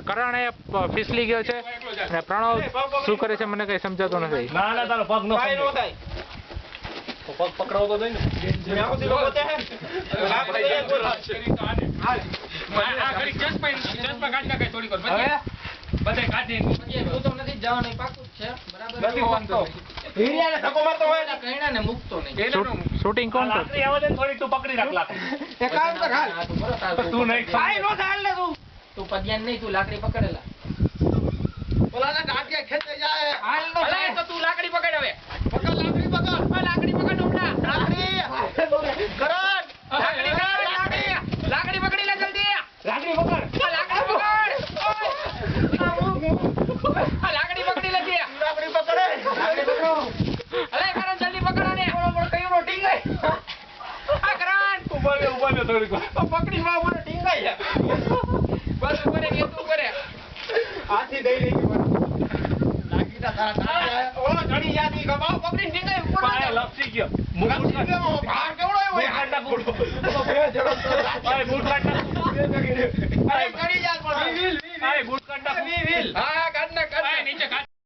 કરણ એ ફિસલી ગયો છે અને પ્રણવ શું કરે છે મને કઈ સમજાતો નથી. ના ના તારો પગ નો થાય. પગ પકડાવો તો નહીં ને. આ ઘડી ચશ્મા કાઢ નાખે થોડી વાર પછી બધે કાઢી હું તો નથી જવાનું પાકું છે બરાબર નથી વાંધો હીરિયાને ધક્કો મારતો હોય ને કઈણાને મુકતો નહીં. શૂટિંગ કોણ કરે? રાત્રિ આવે ને થોડી તું પકડી રાખ લાકડી. એ કામ તો ખાલ તું નહીં ભાઈ નો થાળ ને તું પદ્યાન નહીં તું લાકડી પકડેલા ઓલાના ડાટિયા ખેતે જાય હાલ નો અલે તો તું લાકડી પકડ હવે પકડ લાકડી પકડ લાકડી પકડ ઉમડા લાકડી કરણ લાકડી પકડી લે જલ્દી લાકડી પકડ લાકડી પકડ લાકડી પકડી લે લાકડી પકડે લાકડી પકડો અલે કરણ જલ્દી પકડ આને કયું ટીંગાય આ કરણ ઉભા ને થોડી વાર પકડી માં મને ટીંગાય બસ ઉપર કે તું કરે હાથી દઈ રહી લાગી તા તારા ઓ ઘણી યાદી ગવાઓ પકડી ટીંગાય ઉપર પાય લપસી ગયો મુકુટ ભાર કેવડો હોય કાંડા કોડ બૂટ કાંડા અરે ઘણી યાદ પણ બૂટ કાંડા વીલ હા